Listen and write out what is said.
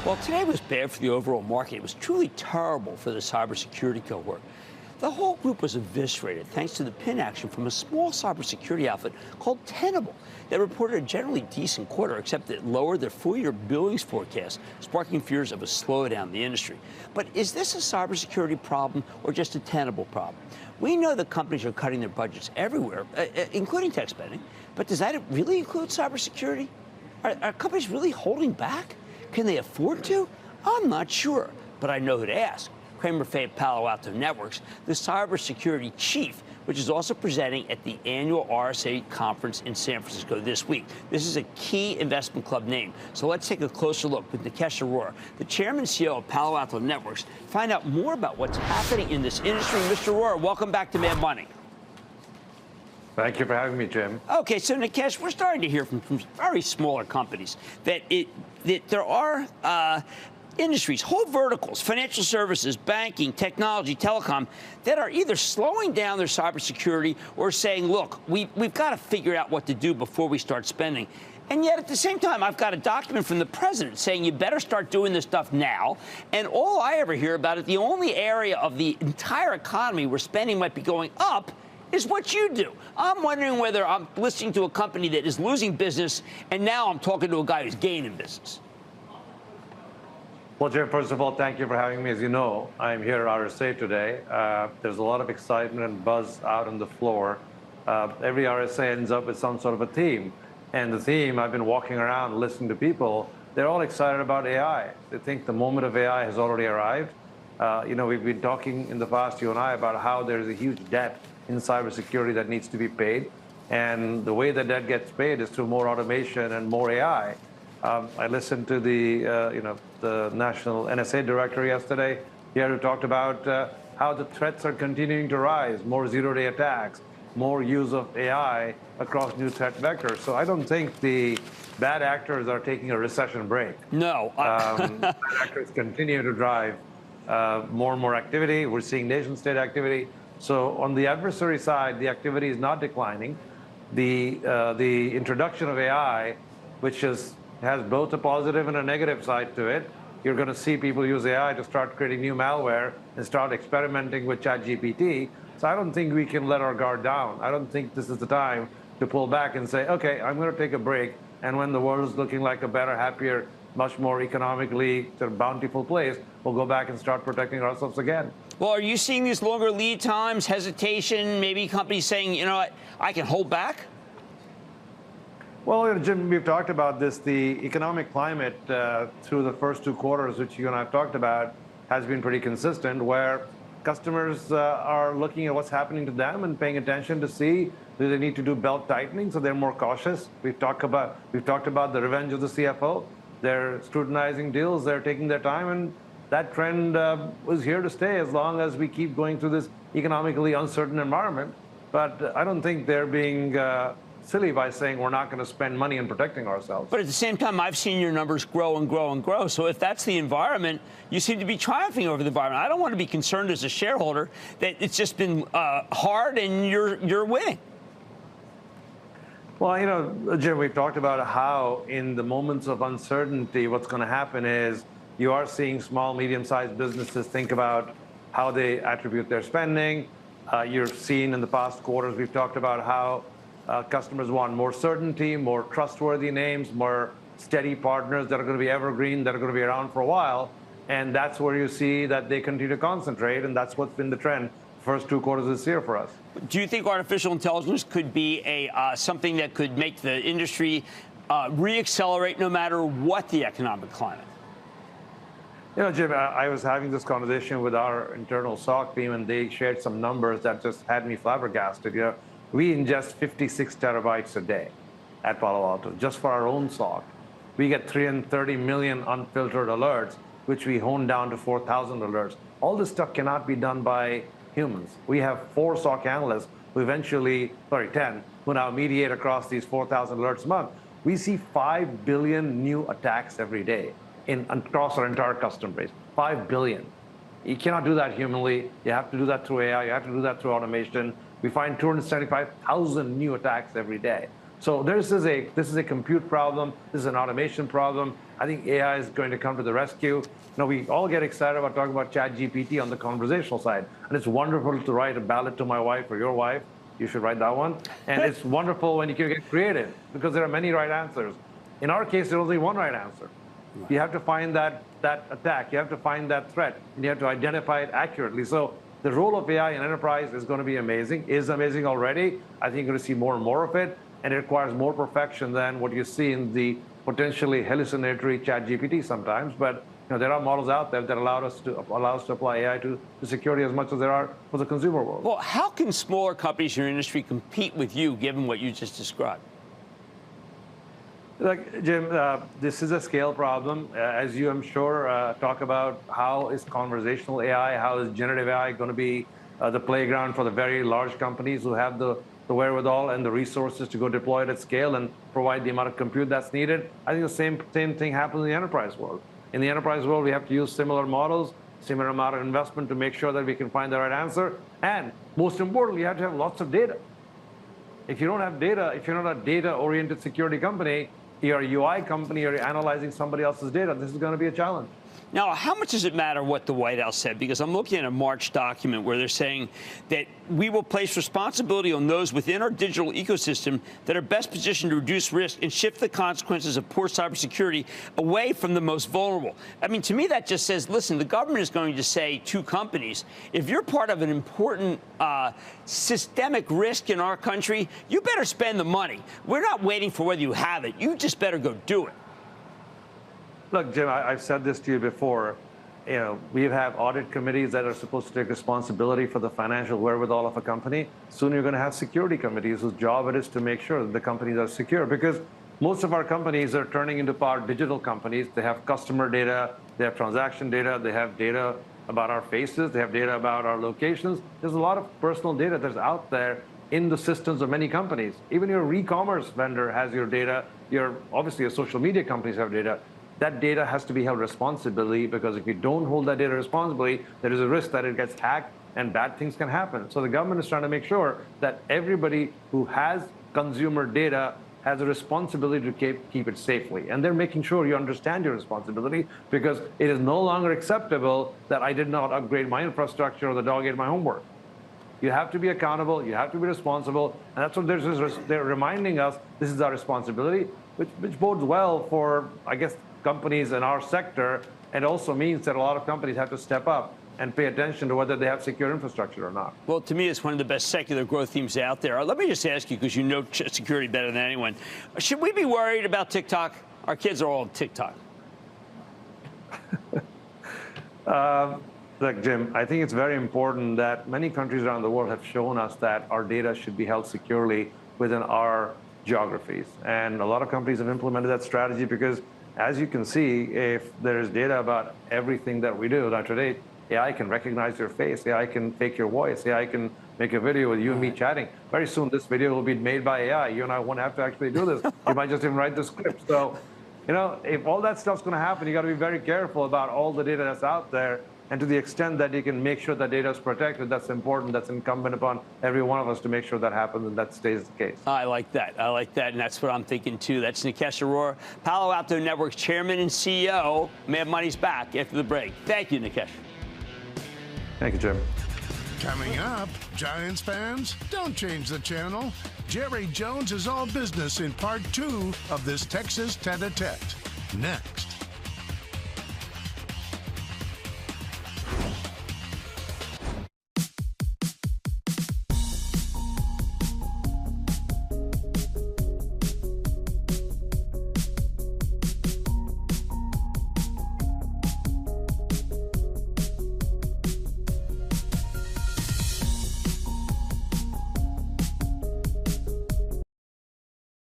Well, today was bad for the overall market. It was truly terrible for the cybersecurity cohort. The whole group was eviscerated thanks to the pin action from a small cybersecurity outfit called Tenable that reported a generally decent quarter, except that it lowered their full-year billings forecast, sparking fears of a slowdown in the industry. But is this a cybersecurity problem or just a Tenable problem? We know that companies are cutting their budgets everywhere, including tech spending, but does that really include cybersecurity? Are companies really holding back? Can they afford to? I'm not sure, but I know who to ask. Cramer at Palo Alto Networks, the cybersecurity chief, which is also presenting at the annual RSA conference in San Francisco this week. This is a key investment club name. So let's take a closer look with Nikesh Arora, the chairman and CEO of Palo Alto Networks, find out more about what's happening in this industry. Mr. Arora, welcome back to Mad Money. Thank you for having me, Jim. Okay, so Nikesh, we're starting to hear from very smaller companies that there are industries, whole verticals, financial services, banking, technology, telecom, that are either slowing down their cybersecurity or saying, look, we've got to figure out what to do before we start spending. And yet, at the same time, I've got a document from the president saying you better start doing this stuff now. And all I ever hear about it, the only area of the entire economy where spending might be going up is what you do. I'm wondering whether I'm listening to a company that is losing business, and now I'm talking to a guy who's gaining business. Well, Jim, first of all, thank you for having me. As you know, I'm here at RSA today. There's a lot of excitement and buzz out on the floor. Every RSA ends up with some sort of a theme. And the theme, I've been walking around listening to people, they're all excited about AI. They think the moment of AI has already arrived. We've been talking in the past, you and I, about how there's a huge debt in cybersecurity that needs to be paid. And the way that debt gets paid is through more automation and more AI. I listened to the national NSA director yesterday here who talked about how the threats are continuing to rise, more zero-day attacks, more use of AI across new threat vectors. So I don't think the bad actors are taking a recession break. No. Bad actors continue to drive more and more activity. We're seeing nation-state activity. So on the adversary side, the activity is not declining. The introduction of AI, which has both a positive and a negative side to it. You're going to see people use AI to start creating new malware and start experimenting with ChatGPT. So I don't think we can let our guard down. I don't think this is the time to pull back and say, okay, I'm going to take a break. And when the world is looking like a better, happier, much more economically sort of bountiful place, we'll go back and start protecting ourselves again. Well, are you seeing these longer lead times, hesitation, maybe companies saying, you know what, I can hold back? Well, Jim, we've talked about this. The economic climate through the first two quarters, which you and I have talked about, has been pretty consistent, where customers are looking at what's happening to them and paying attention to see do they need to do belt tightening, so they're more cautious. We've talked about the revenge of the CFO. They're scrutinizing deals. They're taking their time, and that trend is here to stay as long as we keep going through this economically uncertain environment. But I don't think they're being silly by saying we're not going to spend money on protecting ourselves. But at the same time, I've seen your numbers grow and grow and grow. So if that's the environment, you seem to be triumphing over the environment. I don't want to be concerned as a shareholder that it's just been hard and you're winning. Well, Jim, we've talked about how in the moments of uncertainty, what's going to happen is you are seeing small, medium-sized businesses think about how they attribute their spending. You've seen in the past quarters, we've talked about how customers want more certainty, more trustworthy names, more steady partners that are going to be evergreen, that are going to be around for a while. And that's where you see that they continue to concentrate, and that's what's been the trend first two quarters of this year for us. Do you think artificial intelligence could be something that could make the industry reaccelerate no matter what the economic climate? Jim, I was having this conversation with our internal SOC team, and they shared some numbers that just had me flabbergasted. We ingest 56 terabytes a day at Palo Alto, just for our own SOC. We get 330 million unfiltered alerts, which we hone down to 4,000 alerts. All this stuff cannot be done by humans. We have 4 SOC analysts who 10, who now mediate across these 4,000 alerts a month. We see 5 billion new attacks every day across our entire customer base. 5 billion. You cannot do that humanly. You have to do that through AI. You have to do that through automation. We find 275,000 new attacks every day. So this is a compute problem. This is an automation problem. I think AI is going to come to the rescue. We all get excited about talking about ChatGPT on the conversational side, and it's wonderful to write a ballad to my wife or your wife. You should write that one. And it's wonderful when you can get creative because there are many right answers. In our case, there's only one right answer. Right. You have to find that attack. You have to find that threat, and you have to identify it accurately. So the role of AI in enterprise is going to be amazing. Is amazing already. I think you're going to see more and more of it, and it requires more perfection than what you see in the potentially hallucinatory ChatGPT sometimes. But there are models out there that allow us to apply AI to security as much as there are for the consumer world. Well, how can smaller companies in your industry compete with you, given what you just described? Look, Jim, this is a scale problem. As you, I'm sure, talk about how is conversational AI, how is generative AI going to be the playground for the very large companies who have the wherewithal and the resources to go deploy it at scale and provide the amount of compute that's needed. I think the same thing happens in the enterprise world. In the enterprise world, we have to use similar models, similar amount of investment to make sure that we can find the right answer. And most importantly, you have to have lots of data. If you don't have data, if you're not a data-oriented security company, you're a UI company, you're analyzing somebody else's data, this is going to be a challenge. Now, how much does it matter what the White House said? Because I'm looking at a March document where they're saying that we will place responsibility on those within our digital ecosystem that are best positioned to reduce risk and shift the consequences of poor cybersecurity away from the most vulnerable. I mean, to me, that just says, listen, the government is going to say to companies, if you're part of an important systemic risk in our country, you better spend the money. We're not waiting for whether you have it. You just better go do it. Look, Jim, I've said this to you before. We have audit committees that are supposed to take responsibility for the financial wherewithal of a company. Soon you're going to have security committees whose job it is to make sure that the companies are secure. Because most of our companies are turning into power digital companies. They have customer data, they have transaction data, they have data about our faces, they have data about our locations. There's a lot of personal data that's out there in the systems of many companies. Even your e-commerce vendor has your data. Obviously, your social media companies have data. That data has to be held responsibly, because if you don't hold that data responsibly, there is a risk that it gets hacked and bad things can happen. So the government is trying to make sure that everybody who has consumer data has a responsibility to keep it safely. And they're making sure you understand your responsibility, because it is no longer acceptable that I did not upgrade my infrastructure or the dog ate my homework. You have to be accountable, you have to be responsible, and that's what they're reminding us this is our responsibility, which bodes well for, I guess, companies in our sector, and also means that a lot of companies have to step up and pay attention to whether they have secure infrastructure or not. Well, to me, it's one of the best secular growth themes out there. Let me just ask you, because you know security better than anyone, should we be worried about TikTok? Our kids are all on TikTok. Look, Jim, I think it's very important that many countries around the world have shown us that our data should be held securely within our geographies. And a lot of companies have implemented that strategy because, as you can see, if there is data about everything that we do, now today, AI can recognize your face, AI can fake your voice, AI can make a video with you and me chatting. Very soon, this video will be made by AI. You and I won't have to actually do this. You might just even write the script. So, if all that stuff's going to happen, you got to be very careful about all the data that's out there. And to the extent that you can make sure that data is protected, that's important. That's incumbent upon every one of us to make sure that happens and that stays the case. I like that. I like that. And that's what I'm thinking, too. That's Nikesh Arora, Palo Alto Network's chairman and CEO. Mad Money's back after the break. Thank you, Nikesh. Thank you, Jim. Coming up, Giants fans, don't change the channel. Jerry Jones is all business in part 2 of this Texas tete-a-tete. Next.